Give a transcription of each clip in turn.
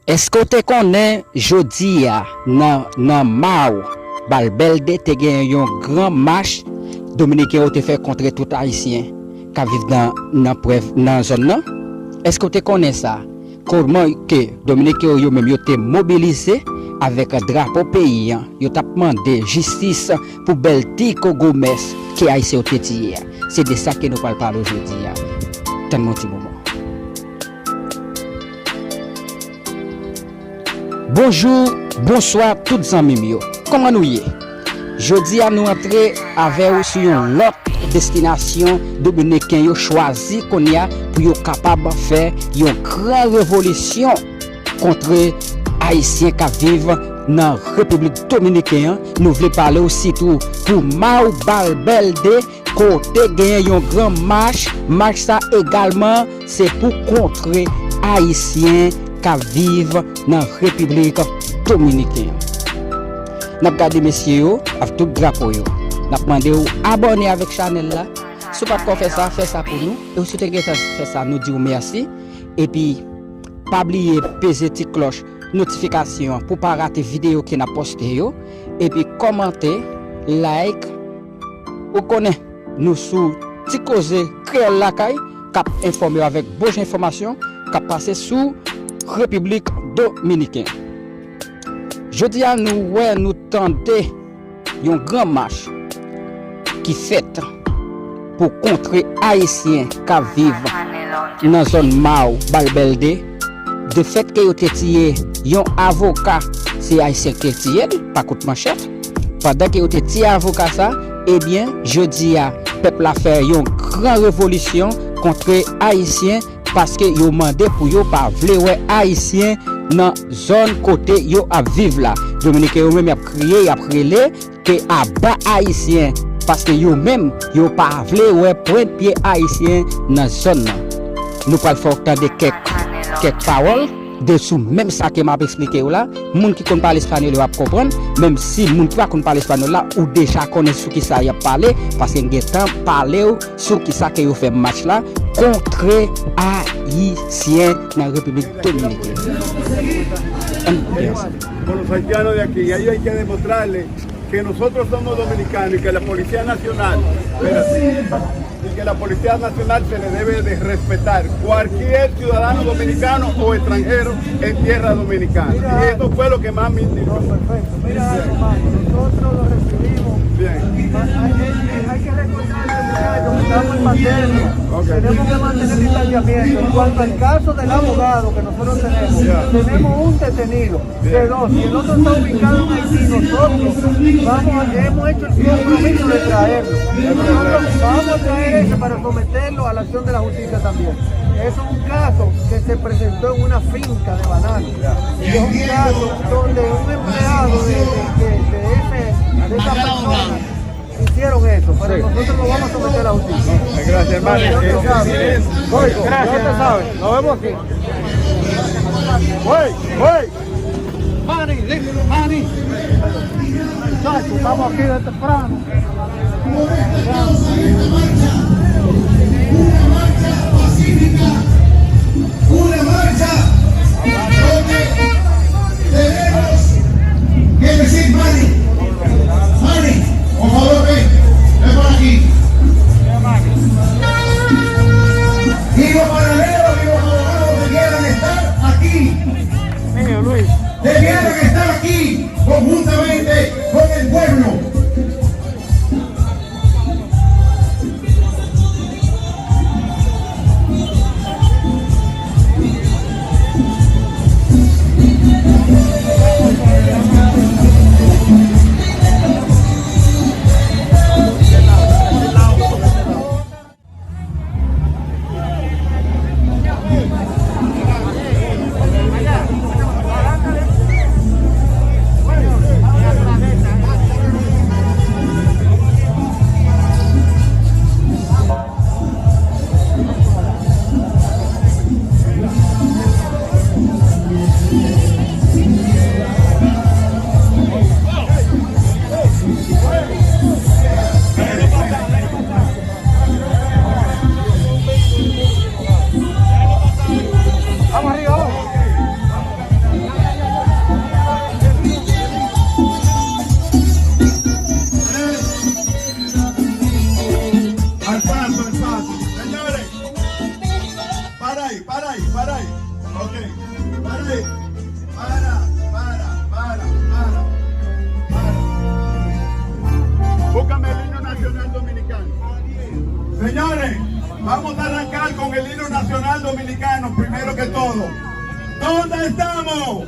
Est-ce que tu connais jodi a nan Mao Balbelde te gen yon grand marche dominicain te fait contre tout haïtien qui vivent dans zone là? Est-ce que tu connais ça? Comment que dominicain yo même yo te mobilisé avec un drapeau pays, yo t'a demandé justice pour Beltico Gomez qui a ici au tétier. C'est de ça que nous parlons aujourd'hui. Tant mon petit moment. Bonjour, bonsoir toutes amis yo. Comment nous y est? Jodi à nous entrer avec sur une autre destination dominicain yo choisi qu'on y a pour yo capable faire une grande révolution contre haïtiens qui vivent dans la République dominicaine. Nous voulons parler aussi tout pour Mao Balbelde côté gagner un grand marche ça également c'est pour contrer haïtiens qui vivent dans la République dominicaine. N'a regardé messieurs avec tout drapeau yo. N'a demandé ou abonner avec channel là. Si pas qu'on fait ça pour nous et aussi te fait ça nous dire merci et puis pas oublier peser petite cloche notification pour pas rater vidéo qui n'a posté yo et puis commenter, like ou connaît nous sous ti cause créole la caille cap informer avec bonne information cap passer sous République dominicaine. Jodi a nous tenter un grand marche qui fait pour contrer haïtiens qui vivent dans la zone Mao Balbelde. De fait que yo te tié yon avocat c'est haïtien qui tié pas coup de manchette pendant que yo te tié avocat ça eh bien jodi a peuple a fait une grande révolution contre haïtien parce que yo mandé pour yo pas vle ouais haïtien dans zone côté yo a vivre là. Dominique yo même a crié a prélé que a bas haïtien parce que yo même yo pas vle ouais point pied haïtien dans zone là. Nous pas faire entendre quelques paroles dessous même ça que m'a expliqué là. Moun qui connaît parler espagnol va comprendre même si moun qui pas connaît parler espagnol là ou déjà connaît sur qui ça y a parlé parce que ngétan parler sur qui ça que yo fait match là contre haïtien dans la République dominicaine. Con los haitianos de aquí, y ahí hay que demostrarles que nosotros somos dominicanos y que la Policía Nacional, se le debe de respetar cualquier ciudadano dominicano o extranjero en tierra dominicana. Y esto fue lo que más me indignó. Perfecto. Mira, hermano, nosotros lo recibimos. Bien. Hay que recordarle, muchachos, que estamos en pandemia. Okay. Tenemos que mantener distanciamiento. En cuanto al caso del abogado que nosotros tenemos un detenido de dos y el otro está ubicado en Haití. Nosotros hemos hecho el compromiso de traerlo. Nosotros vamos a traer ese para someterlo a la acción de la justicia también. Eso es un caso que se presentó en una finca de bananos. Y es un caso donde un empleado de esa persona hicieron eso, pero nosotros lo vamos a someter a la justicia. Gracias, hermano. Ya te sabes, nos vemos aquí. Mani. Muchachos, estamos aquí de temprano. Una marcha donde tenemos que decir Mani, por favor ven por aquí. Y los paralelos y los abogados debieran estar aquí. Debieran estar aquí conjuntamente con el pueblo. Ok. Para ahí. Para. Búscame el himno nacional dominicano. Señores, vamos a arrancar con el himno nacional dominicano, primero que todo. ¿Dónde estamos?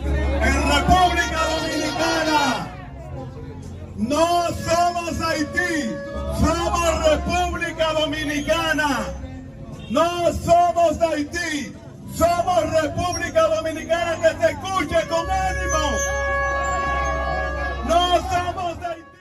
En República Dominicana. No somos Haití, somos República Dominicana. No somos Haití, somos República Dominicana. Que se escuche con ánimo. No somos Haití.